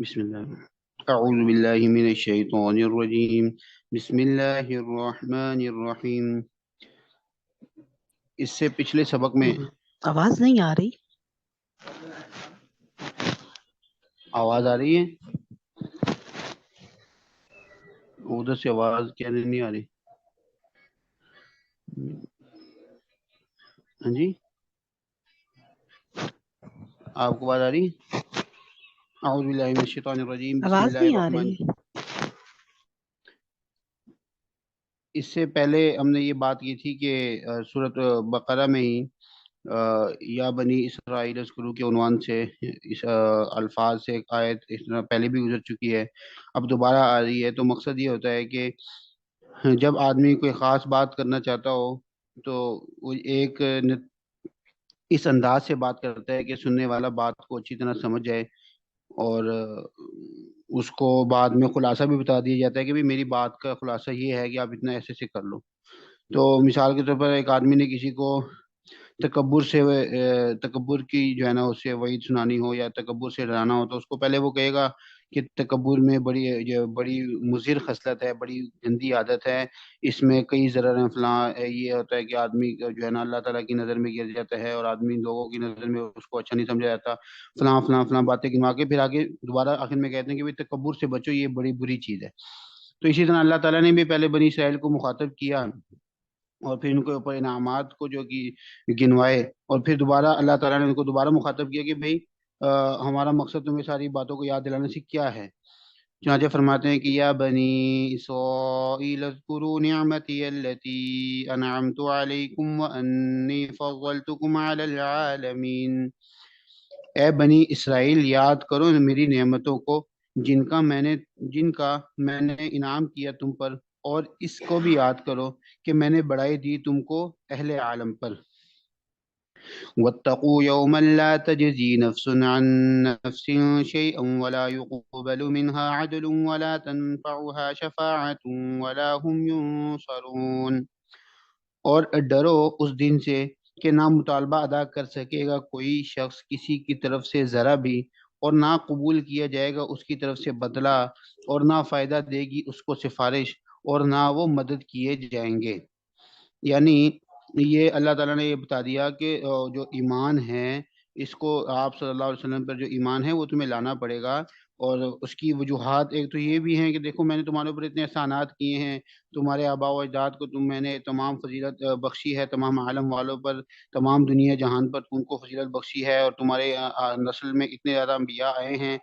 بسم اللہ اعوذ باللہ من الشیطان الرجیم، بسم اللہ الرحمن الرحیم۔ اس سے پچھلے سبق میں آواز نہیں آ رہی؟ آواز آ رہی ہے؟ ادھر سے آواز کیا نہیں آ رہی؟ ہاں جی، آپ کو آواز آ رہی ہے؟ اعوذ باللہ من الشیطان الرجیم، بسم آواز اللہ نہیں آ الرحمن۔ رہی؟ اس سے پہلے ہم نے یہ بات کی تھی کہ سورۃ بقرہ میں ہی یا بنی اسرائیل اذکروا کے عنوان سے اس الفاظ سے ایک آیت اس طرح پہلے بھی گزر چکی ہے، اب دوبارہ آ رہی ہے۔ تو مقصد یہ ہوتا ہے کہ جب آدمی کوئی خاص بات کرنا چاہتا ہو تو وہ ایک اس انداز سے بات کرتا ہے کہ سننے والا بات کو اچھی طرح سمجھ جائے، اور اس کو بعد میں خلاصہ بھی بتا دیا جاتا ہے کہ بھی میری بات کا خلاصہ یہ ہے کہ آپ اتنا ایسے سے کر لو۔ تو مثال کے طور پر ایک آدمی نے کسی کو تکبر سے تکبر کی جو ہے نا اسے وعید سنانی ہو یا تکبر سے ڈرانا ہو، تو اس کو پہلے وہ کہے گا کہ تکبر میں بڑی مضر خصلت ہے، بڑی گندی عادت ہے، اس میں کئی ضرر ہیں، فلاں یہ ہوتا ہے کہ آدمی کا جو ہے نا اللہ تعالیٰ کی نظر میں گر جاتا ہے اور آدمی لوگوں کی نظر میں اس کو اچھا نہیں سمجھا جاتا، فلاں فلاں فلاں باتیں گنوا کے پھر آگے دوبارہ آخر میں کہتے ہیں کہ بھی تکبر سے بچو، یہ بڑی بری چیز ہے۔ تو اسی طرح اللہ تعالیٰ نے بھی پہلے بنی اسرائیل کو مخاطب کیا اور پھر ان کے اوپر انعامات کو جو کہ گنوائے، اور پھر دوبارہ اللہ تعالیٰ نے ان کو دوبارہ مخاطب کیا کہ بھئی ہمارا مقصد تمہیں ساری باتوں کو یاد دلانے سے کیا ہے۔ چنانچہ فرماتے ہیں کہ یا بنی اسرائیل اذکروا نعمتی التي انعمت علیکم وانی فضلتکم علی العالمین۔ اے بنی اسرائیل یاد کرو میری نعمتوں کو جن کا میں نے انعام کیا تم پر، اور اس کو بھی یاد کرو کہ میں نے بڑائی دی تم کو اہل عالم پر۔ واتقوا يوما لا تجزي نفس عن نفس شيئا ولا يقبل منها عدل ولا تنفعها شفاعة ولا هم ينصرون۔ اور ڈرو اس دن سے کہ نہ مطالبہ ادا کر سکے گا کوئی شخص کسی کی طرف سے ذرا بھی، اور نہ قبول کیا جائے گا اس کی طرف سے بدلہ، اور نہ فائدہ دے گی اس کو سفارش، اور نہ وہ مدد کیے جائیں گے۔ یعنی یہ اللہ تعالیٰ نے یہ بتا دیا کہ جو ایمان ہے اس کو آپ صلی اللہ علیہ وسلم پر جو ایمان ہے وہ تمہیں لانا پڑے گا، اور اس کی وجوہات ایک تو یہ بھی ہیں کہ دیکھو میں نے تمہارے اوپر اتنے احسانات کیے ہیں، تمہارے آباء و اجداد کو میں نے تمام فضیلت بخشی ہے، تمام عالم والوں پر، تمام دنیا جہان پر تم کو فضیلت بخشی ہے، اور تمہارے نسل میں اتنے زیادہ انبیاء آئے ہیں،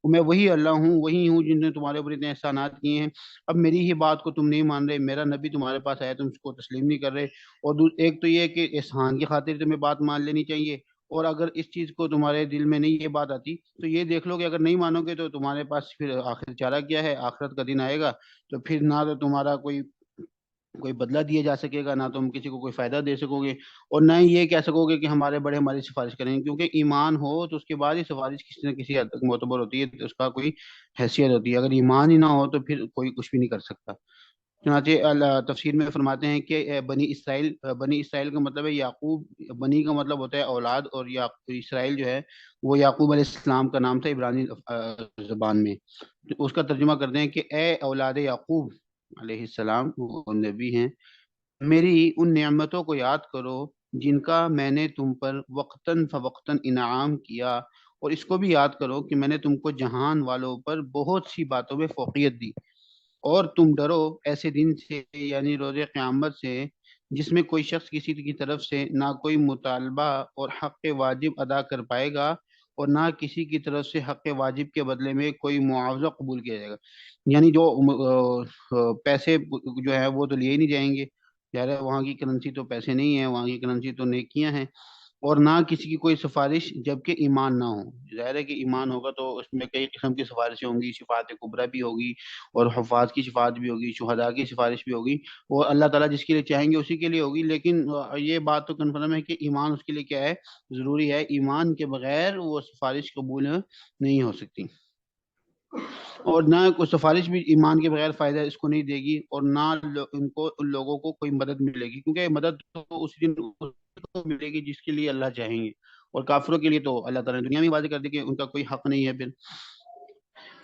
میں وہی اللہ ہوں، وہی ہوں جن نے تمہارے اوپر اتنے احسانات کیے ہیں۔ اب میری ہی بات کو تم نہیں مان رہے، میرا نبی تمہارے پاس آیا تم اس کو تسلیم نہیں کر رہے، اور ایک تو یہ کہ احسان کی خاطر تمہیں بات مان لینی چاہیے، اور اگر اس چیز کو تمہارے دل میں نہیں یہ بات آتی تو یہ دیکھ لو کہ اگر نہیں مانو گے تو تمہارے پاس پھر آخر چارہ کیا ہے، آخرت کا دن آئے گا تو پھر نہ تو تمہارا کوئی بدلہ دیا جا سکے گا، نہ تم کسی کو کوئی فائدہ دے سکو گے، اور نہ ہی یہ کہہ سکو گے کہ ہمارے بڑے ہماری سفارش کریں گے، کیونکہ ایمان ہو تو اس کے بعد ہی سفارش کسی نہ کسی حد تک معتبر ہوتی ہے، اس کا کوئی حیثیت ہوتی ہے، اگر ایمان ہی نہ ہو تو پھر کوئی کچھ بھی نہیں کر سکتا۔ چنانچہ تفسیر میں فرماتے ہیں کہ بنی اسرائیل کا مطلب ہے یعقوب، بنی کا مطلب ہوتا ہے اولاد، اور اسرائیل جو ہے وہ یعقوب علیہ السلام کا نام تھا عبرانی زبان میں، اس کا ترجمہ کرتے ہیں کہ اے اولاد یعقوب علیہ السلام، وہ نبی ہیں، میری ان نعمتوں کو یاد کرو جن کا میں نے تم پر وقتاً فوقتاً انعام کیا، اور اس کو بھی یاد کرو کہ میں نے تم کو جہان والوں پر بہت سی باتوں میں فوقیت دی، اور تم ڈرو ایسے دن سے یعنی روز قیامت سے جس میں کوئی شخص کسی کی طرف سے نہ کوئی مطالبہ اور حق واجب ادا کر پائے گا، اور نہ کسی کی طرف سے حق واجب کے بدلے میں کوئی معاوضہ قبول کیا جائے گا۔ یعنی جو پیسے جو ہے وہ تو لیے ہی نہیں جائیں گے، ظاہر ہے وہاں کی کرنسی تو پیسے نہیں ہیں، وہاں کی کرنسی تو نیکیاں ہیں، اور نہ کسی کی کوئی سفارش جبکہ ایمان نہ ہو۔ ظاہر ہے کہ ایمان ہوگا تو اس میں کئی قسم کی سفارشیں ہوں گی، شفاعت کبریٰ بھی ہوگی، اور حفاظ کی شفاعت بھی ہوگی، شہداء کی سفارش بھی ہوگی، اور اللہ تعالیٰ جس کے لیے چاہیں گے اسی کے لیے ہوگی، لیکن یہ بات تو کنفرم ہے کہ ایمان اس کے لیے کیا ہے، ضروری ہے، ایمان کے بغیر وہ سفارش قبول نہیں ہو سکتی، اور نہ کوئی سفارش بھی ایمان کے بغیر فائدہ اس کو نہیں دے گی، اور نہ ان لوگوں کو کوئی مدد ملے گی، کیونکہ مدد تو اس دن کو ملے گی جس کے لیے اللہ چاہیں گے، اور کافروں کے لیے تو اللہ تعالیٰ نے دنیا میں واضح کر دی کہ ان کا کوئی حق نہیں ہے پھر۔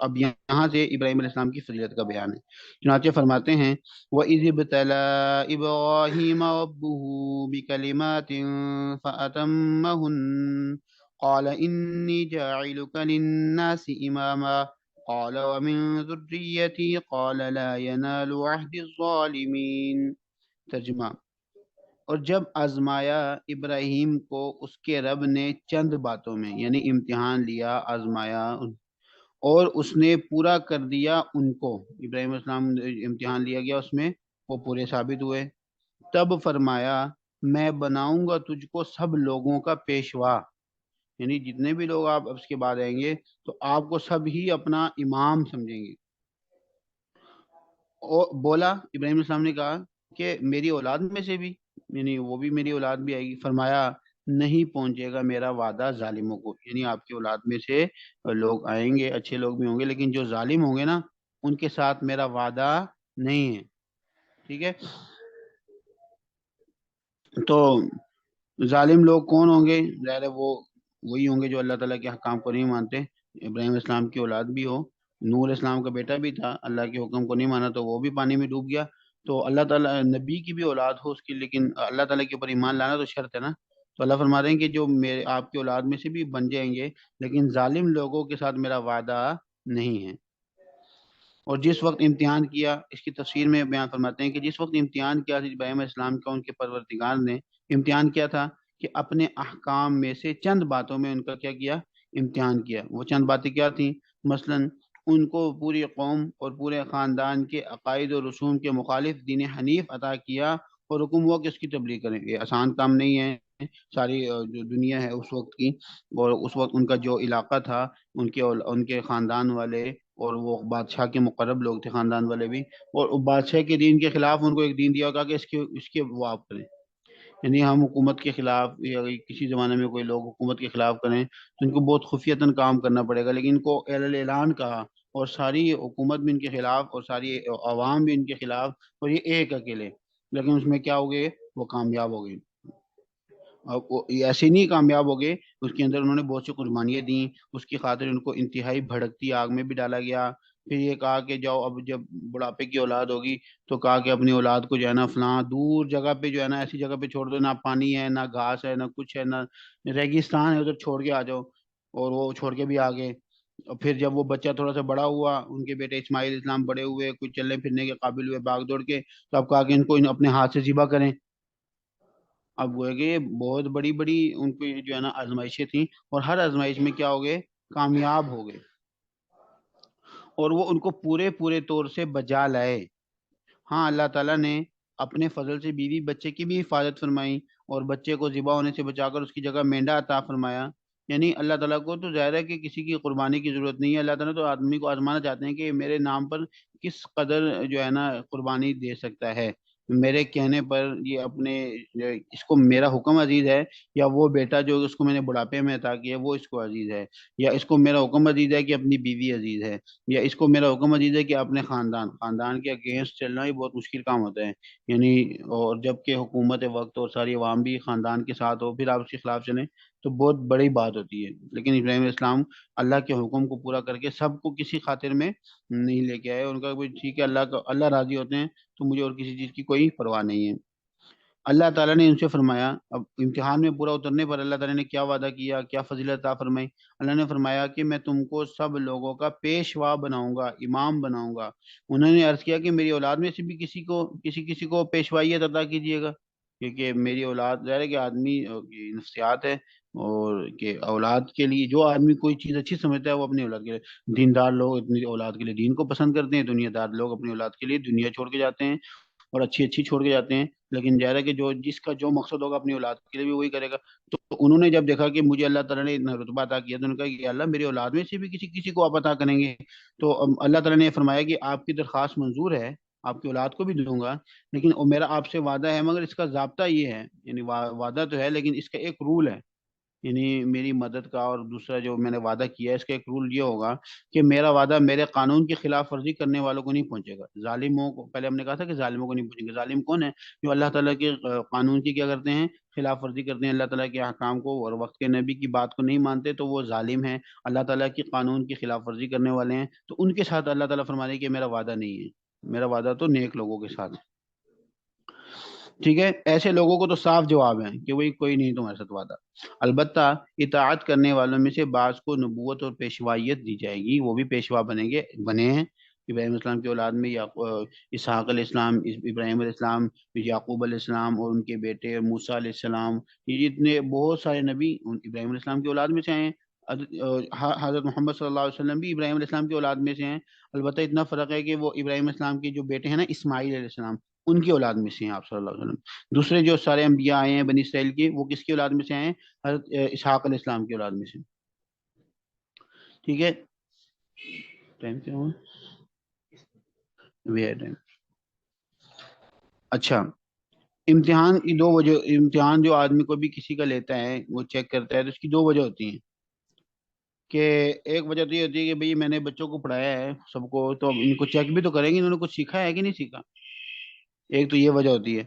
اب یہاں سے ابراہیم علیہ السلام کی فضیلت کا بیان ہے۔ چنانچہ فرماتے ہیں وَإِذِ ابْتَلَىٰ إِبْرَاهِيمَ رَبُّهُ بِكَلِمَاتٍ فَأَتَمَّهُنَّ قَالَ إِنِّي جَاعِلُكَ لِلنَّاسِ إِمَامًا قَالَ وَمِن ذُرِّيَّتِي قَالَ لَا يَنَالُ عَهْدِي الظَّالِمِينَ۔ ترجمہ: اور جب آزمایا ابراہیم کو اس کے رب نے چند باتوں میں، یعنی امتحان لیا، آزمایا، اور اس نے پورا کر دیا ان کو، ابراہیم علیہ السلام امتحان لیا گیا اس میں وہ پورے ثابت ہوئے، تب فرمایا میں بناؤں گا تجھ کو سب لوگوں کا پیشوا، یعنی جتنے بھی لوگ آپ اب اس کے بعد آئیں گے تو آپ کو سب ہی اپنا امام سمجھیں گے۔ اور بولا ابراہیم علیہ السلام نے کہا کہ میری اولاد میں سے بھی، یعنی وہ بھی میری اولاد بھی آئے گی۔ فرمایا نہیں پہنچے گا میرا وعدہ ظالموں کو، یعنی آپ کی اولاد میں سے لوگ آئیں گے، اچھے لوگ بھی ہوں گے، لیکن جو ظالم ہوں گے نا ان کے ساتھ میرا وعدہ نہیں ہے۔ ٹھیک ہے، تو ظالم لوگ کون ہوں گے؟ ظاہر ہے وہ وہی ہوں گے جو اللہ تعالیٰ کے حکام کو نہیں مانتے۔ ابراہیم علیہ السلام کی اولاد بھی ہو، نوح علیہ السلام کا بیٹا بھی تھا، اللہ کے حکم کو نہیں مانا تو وہ بھی پانی میں ڈوب گیا۔ تو اللہ تعالیٰ نبی کی بھی اولاد ہو اس کی، لیکن اللہ تعالیٰ کے اوپر ایمان لانا تو شرط ہے نا۔ تو اللہ فرما رہے ہیں کہ جو میرے آپ کی اولاد میں سے بھی بن جائیں گے، لیکن ظالم لوگوں کے ساتھ میرا وعدہ نہیں ہے۔ اور جس وقت امتحان کیا، اس کی تفسیر میں بیان فرماتے ہیں کہ جس وقت امتحان کیا حضرت ابراہیم علیہ السلام کا ان کے پروردگار نے امتحان کیا تھا کہ اپنے احکام میں سے چند باتوں میں ان کا کیا کیا، امتحان کیا۔ وہ چند باتیں کیا تھیں؟ مثلا ان کو پوری قوم اور پورے خاندان کے عقائد و رسوم کے مخالف دین حنیف عطا کیا، اور حکم ہوا کہ اس کی تبلیغ کریں۔ یہ آسان کام نہیں ہے، ساری جو دنیا ہے اس وقت کی، اور اس وقت ان کا جو علاقہ تھا، ان کے خاندان والے اور وہ بادشاہ کے مقرب لوگ تھے، خاندان والے بھی، اور بادشاہ کے دین کے خلاف ان کو ایک دین دیا اور کہا کہ اس کے وہ آپ کریں، یعنی ہم حکومت کے خلاف، یا کسی زمانے میں کوئی لوگ حکومت کے خلاف کریں تو ان کو بہت خفیتاً کام کرنا پڑے گا، لیکن ان کو اعلان کہا، اور ساری حکومت بھی ان کے خلاف اور ساری عوام بھی ان کے خلاف، اور یہ ایک اکیلے، لیکن اس میں کیا ہو گئے؟ وہ کامیاب ہو گئے۔ اور وہ ایسے نہیں کامیاب ہو گئے، اس کے اندر انہوں نے بہت سی قربانیاں دیں، اس کی خاطر ان کو انتہائی بھڑکتی آگ میں بھی ڈالا گیا۔ پھر یہ کہا کہ جاؤ، اب جب بڑھاپے کی اولاد ہوگی تو کہا کہ اپنی اولاد کو جو ہے نا فلاں دور جگہ پہ جو ہے نا ایسی جگہ پہ چھوڑ دو، نہ پانی ہے، نہ گھاس ہے، نہ کچھ ہے، نہ ریگستان ہے، ادھر چھوڑ کے آ جاؤ۔ اور وہ چھوڑ کے بھی آ گئے۔ اور پھر جب وہ بچہ تھوڑا سا بڑا ہوا، ان کے بیٹے اسماعیل اسلام بڑے ہوئے، کچھ چلنے پھرنے کے قابل ہوئے، بھاگ دوڑ کے، تو اب کہا کہ ان کو اپنے ہاتھ سے ذبح کریں۔ اب وہ ہے کہ بہت بڑی بڑی ان کو جو ہے نا آزمائشیں تھیں، اور ہر آزمائش میں کیا ہو گئے؟ کامیاب ہو گئے، اور وہ ان کو پورے پورے طور سے بجا لائے۔ ہاں، اللہ تعالیٰ نے اپنے فضل سے بیوی بچے کی بھی حفاظت فرمائی، اور بچے کو ذبح ہونے سے بچا کر اس کی جگہ مینڈا عطا فرمایا۔ یعنی اللہ تعالیٰ کو تو ظاہر ہے کہ کسی کی قربانی کی ضرورت نہیں ہے، اللہ تعالیٰ تو آدمی کو آزمانا چاہتے ہیں کہ میرے نام پر کس قدر جو ہے نا قربانی دے سکتا ہے، میرے کہنے پر یہ اپنے، اس کو میرا حکم عزیز ہے، یا وہ بیٹا جو اس کو میں نے بڑھاپے میں عطا کیا ہے وہ اس کو عزیز ہے، یا اس کو میرا حکم عزیز ہے کہ اپنی بیوی عزیز ہے، یا اس کو میرا حکم عزیز ہے کہ اپنے خاندان کے اگینسٹ چلنا ہی بہت مشکل کام ہوتا ہے، یعنی اور جب کہ حکومت وقت اور ساری عوام بھی خاندان کے ساتھ ہو، پھر آپ اس کے خلاف چلیں تو بہت بڑی بات ہوتی ہے۔ لیکن ابراہیم علیہ السلام اللہ کے حکم کو پورا کر کے سب کو کسی خاطر میں نہیں لے کے آئے، ان کا ٹھیک ہے، اللہ راضی ہوتے ہیں تو مجھے اور کسی چیز کی کوئی پرواہ نہیں ہے۔ اللہ تعالیٰ نے ان سے فرمایا، اب امتحان میں پورا اترنے پر اللہ تعالیٰ نے کیا وعدہ کیا، کیا فضیلت عطا فرمائی؟ اللہ نے فرمایا کہ میں تم کو سب لوگوں کا پیشوا بناؤں گا، امام بناؤں گا۔ انہوں نے عرض کیا کہ میری اولاد میں سے بھی کسی کو پیشوائیت عطا کیجیے گا، کیونکہ میری اولاد، ظاہر ہے کہ آدمی کی نفسیات ہے، اور کہ اولاد کے لیے جو آدمی کوئی چیز اچھی سمجھتا ہے وہ اپنی اولاد کے لیے، دیندار لوگ اپنی اولاد کے لیے دین کو پسند کرتے ہیں، دنیا دار لوگ اپنی اولاد کے لیے دنیا چھوڑ کے جاتے ہیں، اور اچھی اچھی چھوڑ کے جاتے ہیں، لیکن ظاہر ہے کہ جس کا جو مقصد ہوگا اپنی اولاد کے لیے بھی وہی کرے گا۔ تو انہوں نے جب دیکھا کہ مجھے اللہ تعالیٰ نے اتنا رتبہ عطا کیا، تو انہوں نے کہا کہ اللہ میری اولاد میں سے بھی کسی کو آپ عطا کریں گے؟ تو اللہ تعالیٰ نے فرمایا کہ آپ کی درخواست منظور ہے، آپ کی اولاد کو بھی دوں گا، لیکن میرا آپ سے وعدہ ہے، مگر اس کا ضابطہ یہ ہے، یعنی وعدہ تو ہے لیکن اس کا ایک رول ہے، یعنی میری مدد کا، اور دوسرا جو میں نے وعدہ کیا ہے اس کا ایک رول یہ ہوگا کہ میرا وعدہ میرے قانون کی خلاف ورزی کرنے والوں کو نہیں پہنچے گا، ظالموں کو، پہلے ہم نے کہا تھا کہ ظالموں کو نہیں پہنچے گا۔ ظالم کون ہے؟ جو اللہ تعالیٰ کے قانون کی کیا کرتے ہیں؟ خلاف ورزی کرتے ہیں اللہ تعالیٰ کے احکام کو اور وقت کے نبی کی بات کو نہیں مانتے تو وہ ظالم ہیں، اللہ تعالیٰ کی قانون کی خلاف ورزی کرنے والے ہیں، تو ان کے ساتھ اللہ تعالیٰ فرما رہے ہیں کہ میرا وعدہ نہیں ہے، میرا وعدہ تو نیک لوگوں کے ساتھ ہے۔ ٹھیک ہے، ایسے لوگوں کو تو صاف جواب ہے کہ وہی کوئی نہیں تمہارے ساتھ وعدہ۔ البتہ اطاعت کرنے والوں میں سے بعض کو نبوت اور پیشوائیت دی جائے گی، وہ بھی پیشوا بنیں گے، بنے ہیں۔ ابراہیم علیہ السلام کی اولاد میں اسحاق علیہ السلام، ابراہیم علیہ السلام، یعقوب علیہ السلام اور ان کے بیٹے موسیٰ علیہ السلام، یہ اتنے بہت سارے نبی ابراہیم علیہ السلام کی اولاد میں سے آئے ہیں۔ حضرت محمد صلی اللہ علیہ وسلم بھی ابراہیم علیہ السلام کی اولاد میں سے ہیں، البتہ اتنا فرق ہے کہ وہ ابراہیم علیہ السلام کے جو بیٹے ہیں نا اسماعیل علیہ السلام، ان کی اولاد میں سے ہیں آپ صلی اللہ علیہ وسلم۔ دوسرے جو سارے انبیاء آئے ہیں بنی اسرائیل کے، وہ کس کی اولاد میں سے آئے ہیں؟ حضرت اسحاق علیہ السلام کی اولاد میں سے۔ ٹھیک ہے، ٹائم کیا ہوا؟ ٹائم۔ اچھا، امتحان کی دو وجہ، امتحان جو آدمی کو بھی کسی کا لیتا ہے وہ چیک کرتا ہے تو اس کی دو وجہ ہوتی ہیں کہ ایک وجہ تو یہ ہوتی ہے کہ بھئی میں نے بچوں کو پڑھایا ہے سب کو، تو اب ان کو چیک بھی تو کریں گے انہوں نے کچھ سیکھا ہے کہ نہیں سیکھا، ایک تو یہ وجہ ہوتی ہے۔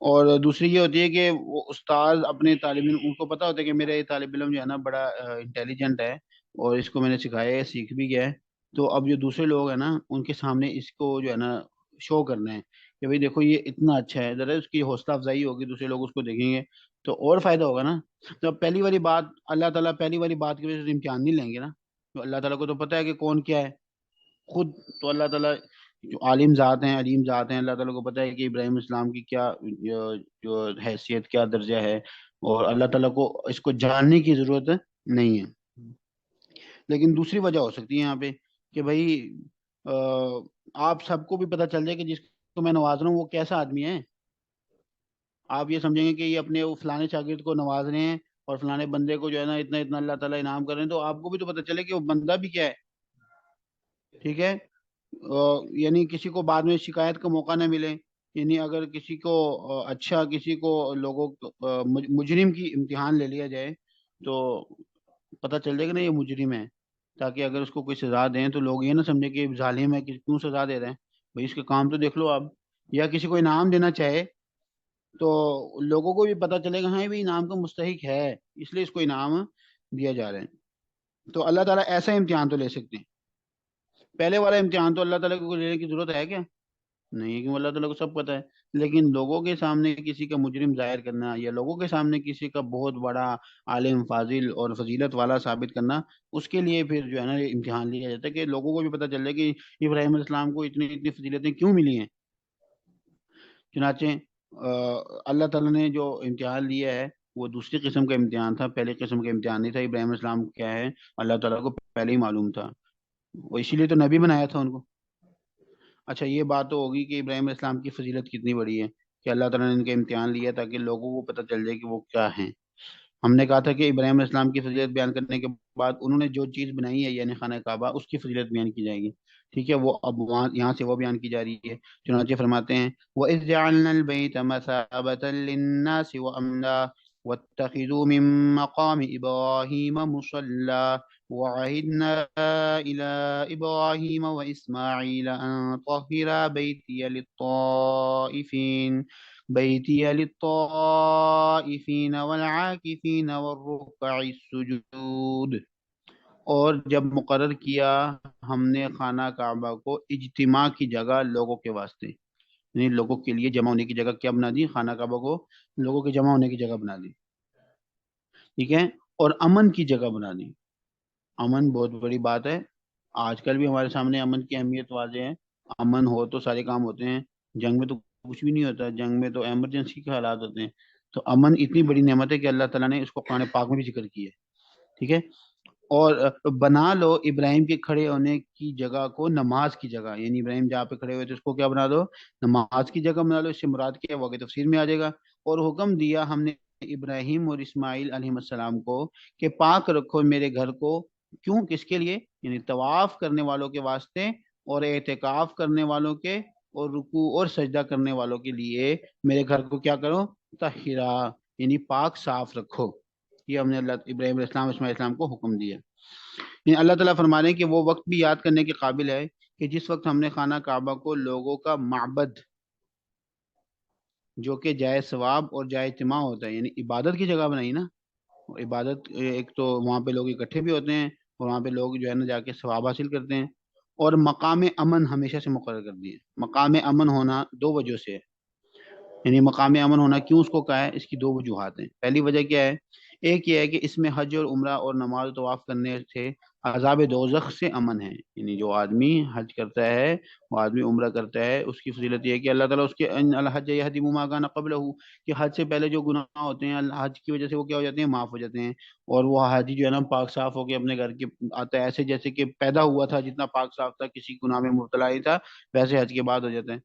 اور دوسری یہ ہوتی ہے کہ وہ استاد اپنے طالب علم، ان کو پتا ہوتا ہے کہ میرا یہ طالب علم جو ہے نا بڑا انٹیلیجنٹ ہے اور اس کو میں نے سکھایا ہے، سیکھ بھی گیا ہے، تو اب جو دوسرے لوگ ہیں نا ان کے سامنے اس کو جو ہے نا شو کرنا ہے کہ بھئی دیکھو یہ اتنا اچھا ہے، ذرا اس کی حوصلہ افزائی ہوگی، دوسرے لوگ اس کو دیکھیں گے تو اور فائدہ ہوگا نا۔ تو اب پہلی والی بات، اللہ تعالیٰ پہلی والی بات کی وجہ سے امتحان نہیں لیں گے نا، تو اللہ تعالیٰ کو تو پتہ ہے کہ کون کیا ہے خود، تو اللہ تعالیٰ جو عالم ذات ہیں، علیم ذات ہیں، اللہ تعالیٰ کو پتہ ہے کہ ابراہیم اسلام کی کیا جو حیثیت، کیا درجہ ہے، اور اللہ تعالیٰ کو اس کو جاننے کی ضرورت نہیں ہے۔ لیکن دوسری وجہ ہو سکتی ہے یہاں پہ کہ بھائی آپ سب کو بھی پتہ چل جائے کہ جس کو میں نواز رہا ہوں وہ کیسا آدمی ہے، آپ یہ سمجھیں گے کہ یہ اپنے وہ فلانے شاگرد کو نواز رہے ہیں اور فلانے بندے کو جو ہے نا اتنا اتنا اللہ تعالیٰ انعام کر رہے ہیں، تو آپ کو بھی تو پتہ چلے کہ وہ بندہ بھی کیا ہے۔ ٹھیک ہے، یعنی کسی کو بعد میں شکایت کا موقع نہ ملے، یعنی اگر کسی کو اچھا، کسی کو لوگوں مجرم کی امتحان لے لیا جائے تو پتہ چل جائے گا نا یہ مجرم ہے، تاکہ اگر اس کو کوئی سزا دیں تو لوگ یہ نہ سمجھے کہ ظالم ہے کہ کیوں سزا دے رہے ہیں، بھائی اس کے کام تو دیکھ لو آپ۔ یا کسی کو انعام دینا چاہے تو لوگوں کو بھی پتہ چلے گا ہاں بھی انعام کا مستحق ہے، اس لیے اس کو انعام دیا جا رہا ہے۔ تو اللہ تعالیٰ ایسا امتحان تو لے سکتے ہیں، پہلے والا امتحان تو اللہ تعالیٰ کو لینے کی ضرورت ہے کیا؟ نہیں، کیوں اللہ تعالیٰ کو سب پتہ ہے۔ لیکن لوگوں کے سامنے کسی کا مجرم ظاہر کرنا یا لوگوں کے سامنے کسی کا بہت بڑا عالم فاضل اور فضیلت والا ثابت کرنا، اس کے لیے پھر جو ہے نا یہ امتحان لیا جاتا ہے کہ لوگوں کو بھی پتہ چل جائے کہ ابراہیم علیہ السلام کو اتنی اتنی فضیلتیں کیوں ملی ہیں۔ چنانچہ اللہ تعالیٰ نے جو امتحان لیا ہے وہ دوسری قسم کا امتحان تھا، پہلی قسم کا امتحان نہیں تھا۔ ابراہیم علیہ السلام کیا ہے اللہ تعالیٰ کو پہلے ہی معلوم تھا، وہ اسی لیے تو نبی بنایا تھا ان کو۔ اچھا، یہ بات تو ہوگی کہ ابراہیم علیہ السلام کی فضیلت کتنی بڑی ہے کہ اللہ تعالیٰ نے ان کا امتحان لیا تاکہ لوگوں کو پتہ چل جائے کہ وہ کیا ہیں۔ ہم نے کہا تھا کہ ابراہیم علیہ السلام کی فضیلت بیان کرنے کے بعد انہوں نے جو چیز بنائی ہے یعنی خانہ کعبہ، اس کی فضیلت بیان کی جائے گی۔ ٹھیک ہے، وہ اب وہاں یہاں سے وہ بیان کی جا رہی ہے۔ چنانچہ فرماتے ہیں وَإِذْ جَعَلْنَا الْبَيْتَ مَثَابَةً لِلنَّاسِ وَأَمْنًا وَاتَّخِذُوا مِن مَّقَامِ إِبْرَاهِيمَ مُصَلًّى وَعَهِدْنَا إِلَىٰ إِبْرَاهِيمَ وَإِسْمَاعِيلَ أَن طَهِّرَا بيتي للطائفين والعاكفين والركع السجود۔ اور جب مقرر کیا ہم نے خانہ کعبہ کو اجتماع کی جگہ لوگوں کے واسطے، یعنی لوگوں کے لیے جمع ہونے کی جگہ کیا بنا دی؟ خانہ کعبہ کو لوگوں کے جمع ہونے کی جگہ بنا دی۔ ٹھیک ہے، اور امن کی جگہ بنا دی۔ امن بہت بڑی بات ہے، آج کل بھی ہمارے سامنے امن کی اہمیت واضح ہے۔ امن ہو تو سارے کام ہوتے ہیں، جنگ میں تو کچھ بھی نہیں ہوتا، جنگ میں تو ایمرجنسی کے حالات ہوتے ہیں۔ تو امن اتنی بڑی نعمت ہے کہ اللہ تعالیٰ نے اس کو قرآن پاک میں بھی ذکر کی ہے۔ ٹھیک ہے، اور بنا لو ابراہیم کے کھڑے ہونے کی جگہ کو نماز کی جگہ، یعنی ابراہیم جہاں پہ کھڑے ہوئے تھے اس کو کیا بنا دو؟ نماز کی جگہ بنا لو۔ اس سے مراد کیا ہے وہ آگے تفسیر میں آ جائے گا۔ اور حکم دیا ہم نے ابراہیم اور اسماعیل علیہ السلام کو کہ پاک رکھو میرے گھر کو، کیوں؟ کس کے لیے؟ یعنی طواف کرنے والوں کے واسطے اور اعتکاف کرنے والوں کے اور رکوع اور سجدہ کرنے والوں کے لیے میرے گھر کو کیا کرو؟ طاہرا، یعنی پاک صاف رکھو۔ یہ ہم نے اللہ ابراہیم علیہ السلام اسماعیل السلام کو حکم دیا۔ یعنی اللہ تعالیٰ فرما رہے ہیں کہ وہ وقت بھی یاد کرنے کے قابل ہے کہ جس وقت ہم نے خانہ کعبہ کو لوگوں کا معبد جو کہ جائے ثواب اور جائے اجتماع ہوتا ہے، یعنی عبادت کی جگہ بنائی نا. عبادت ایک تو وہاں پہ لوگ اکٹھے بھی ہوتے ہیں، اور وہاں پہ لوگ جو ہے نا جا کے ثواب حاصل کرتے ہیں. اور مقام امن ہمیشہ سے مقرر کر دیے. مقام امن ہونا دو وجہ سے ہے. یعنی مقام امن ہونا کیوں اس کو کہا ہے، اس کی دو وجوہات ہیں. پہلی وجہ کیا ہے؟ ایک یہ ہے کہ اس میں حج اور عمرہ اور نماز و طواف کرنے سے عذاب دوزخ سے امن ہے. یعنی جو آدمی حج کرتا ہے، وہ آدمی عمرہ کرتا ہے، اس کی فضیلت یہ ہے کہ اللہ تعالیٰ اس کے ان الحج یہدم ما کان قبلہ، کہ حج سے پہلے جو گناہ ہوتے ہیں حج کی وجہ سے وہ کیا ہو جاتے ہیں، معاف ہو جاتے ہیں. اور وہ حاجی جو ہے نا پاک صاف ہو کے اپنے گھر کے آتا ہے، ایسے جیسے کہ پیدا ہوا تھا جتنا پاک صاف تھا، کسی گناہ میں مبتلا نہیں تھا، ویسے حج کے بعد ہو جاتے ہیں.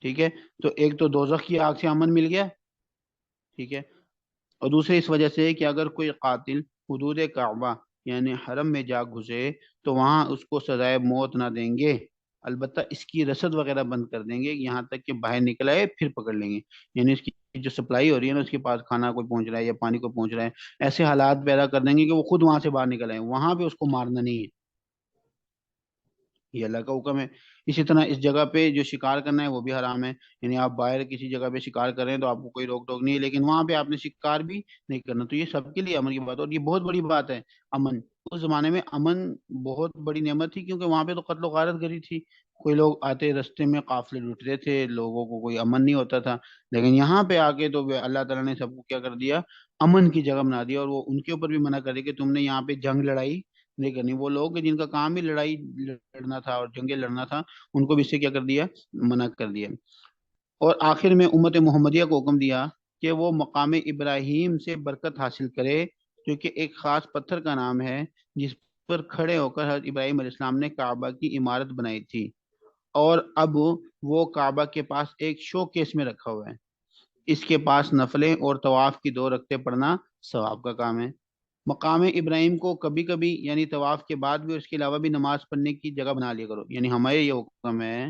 ٹھیک ہے. تو ایک تو دوزخ کی آگ سے امن مل گیا. ٹھیک ہے. اور دوسرے اس وجہ سے کہ اگر کوئی قاتل حدود کعبہ یعنی حرم میں جا گھسے تو وہاں اس کو سزائے موت نہ دیں گے، البتہ اس کی رسد وغیرہ بند کر دیں گے، یہاں تک کہ باہر نکل آئے پھر پکڑ لیں گے. یعنی اس کی جو سپلائی ہو رہی ہے نا، اس کے پاس کھانا کوئی پہنچ رہا ہے یا پانی کو پہنچ رہا ہے، ایسے حالات پیدا کر دیں گے کہ وہ خود وہاں سے باہر نکل آئے، وہاں پہ اس کو مارنا نہیں ہے. یہ اللہ کا حکم ہے. اسی طرح اس جگہ پہ جو شکار کرنا ہے وہ بھی حرام ہے. یعنی آپ باہر کسی جگہ پہ شکار کریں تو آپ کو کوئی روک ٹوک نہیں ہے، لیکن وہاں پہ آپ نے شکار بھی نہیں کرنا. تو یہ سب کے لیے امن کی بات ہے، اور یہ بہت بڑی بات ہے. امن اس زمانے میں امن بہت بڑی نعمت تھی، کیونکہ وہاں پہ تو قتل و غارت گری تھی. کوئی لوگ آتے رستے میں قافلے لوٹتے تھے، لوگوں کو کوئی امن نہیں ہوتا تھا. لیکن یہاں پہ آ کے تو اللہ تعالیٰ نے سب کو کیا کر دیا، امن کی جگہ بنا دیا. اور وہ ان کے اوپر بھی منع کر دیا کہ تم نے یہاں پہ جنگ لڑائی نہیں کرنی. وہ لوگ جن کا کام ہی لڑائی لڑنا تھا اور جنگیں لڑنا تھا، ان کو بھی اس سے کیا کر دیا، منع کر دیا. اور آخر میں امت محمدیہ کو حکم دیا کہ وہ مقام ابراہیم سے برکت حاصل کرے، جو کہ ایک خاص پتھر کا نام ہے جس پر کھڑے ہو کر حضرت ابراہیم علیہ السلام نے کعبہ کی عمارت بنائی تھی. اور اب وہ کعبہ کے پاس ایک شو کیس میں رکھا ہوا ہے. اس کے پاس نفلیں اور طواف کی 2 رکعتیں پڑھنا ثواب کا کام ہے. مقام ابراہیم کو کبھی کبھی یعنی طواف کے بعد بھی اور اس کے علاوہ بھی نماز پڑھنے کی جگہ بنا لیا کرو. یعنی ہمارے یہ حکم ہے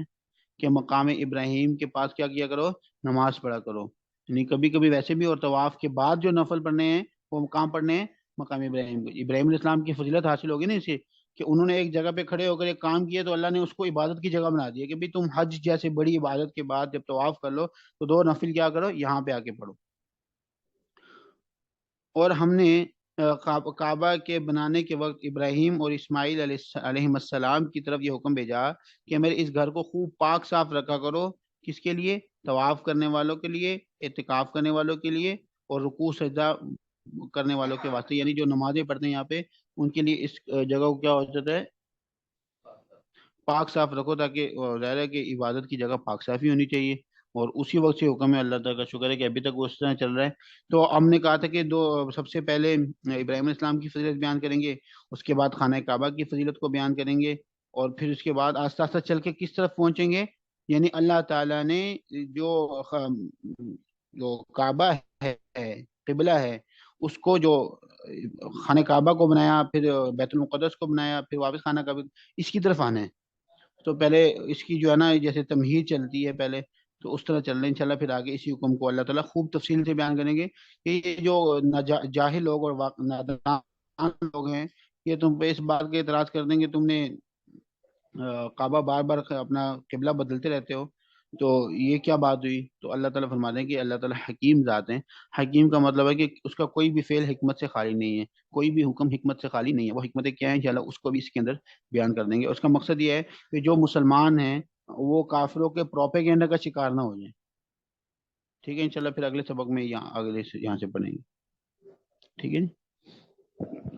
کہ مقام ابراہیم کے پاس کیا کیا کرو، نماز پڑھا کرو. یعنی کبھی کبھی ویسے بھی، اور طواف کے بعد جو نفل پڑھنے ہیں وہ کام پڑھنے ہیں مقام ابراہیم کو. ابراہیم علیہ السلام کی فضیلت حاصل ہوگی نا اسے، کہ انہوں نے ایک جگہ پہ کھڑے ہو کر ایک کام کیا، تو اللہ نے اس کو عبادت کی جگہ بنا دیا کہ بھی تم حج جیسے بڑی عبادت کے بعد جب طواف کر لو تو 2 نفل کیا کرو، یہاں پہ آ کے پڑھو. اور ہم نے کعبہ کے بنانے کے وقت ابراہیم اور اسماعیل علیہ السلام کی طرف یہ حکم بھیجا کہ میرے اس گھر کو خوب پاک صاف رکھا کرو. کس کے لیے؟ طواف کرنے والوں کے لیے، اعتکاف کرنے والوں کے لیے، اور رکوع سجدہ کرنے والوں کے واسطے. یعنی جو نمازیں پڑھتے ہیں یہاں پہ، ان کے لیے اس جگہ کو کیا ہو جاتا ہے، پاک صاف رکھو، تاکہ ظاہر ہے کہ عبادت کی جگہ پاک صافی ہونی چاہیے. اور اسی وقت سے حکم ہے. اللہ تعالیٰ کا شکر ہے کہ ابھی تک وہ اس طرح چل رہا ہے. تو ہم نے کہا تھا کہ سب سے پہلے ابراہیم علیہ السلام کی فضیلت بیان کریں گے، اس کے بعد خانہ کعبہ کی فضیلت کو بیان کریں گے، اور پھر اس کے بعد آہستہ آہستہ چل کے کس طرف پہنچیں گے. یعنی اللہ تعالیٰ نے جو جو کعبہ ہے، قبلہ ہے، اس کو جو خانہ کعبہ کو بنایا، پھر بیت المقدس کو بنایا، پھر واپس خانہ کعبہ، اس کی طرف آنا ہے. تو پہلے اس کی جو ہے نا جیسے تمہید چلتی ہے پہلے، تو اس طرح چل رہے ہیں انشاءاللہ. پھر آگے اسی حکم کو اللہ تعالیٰ خوب تفصیل سے بیان کریں گے کہ یہ جو جاہل لوگ اور نادان لوگ ہیں، یہ تم پہ اس بات کے اعتراض کر دیں گے تم نے کعبہ بار بار اپنا قبلہ بدلتے رہتے ہو، تو یہ کیا بات ہوئی. تو اللہ تعالیٰ فرما دیں کہ اللہ تعالیٰ حکیم ذات ہیں. حکیم کا مطلب ہے کہ اس کا کوئی بھی فعل حکمت سے خالی نہیں ہے، کوئی بھی حکم حکمت سے خالی نہیں ہے. وہ حکمتیں کیا ہیں انشاءاللہ اس کو بھی اس کے اندر بیان کر دیں گے. اس کا مقصد یہ ہے کہ جو مسلمان ہیں وہ کافروں کے پروپیگنڈا کا شکار نہ ہو جائیں. ٹھیک ہے انشاءاللہ. پھر اگلے سبق میں یہاں سے پڑھیں گے. ٹھیک ہے جی.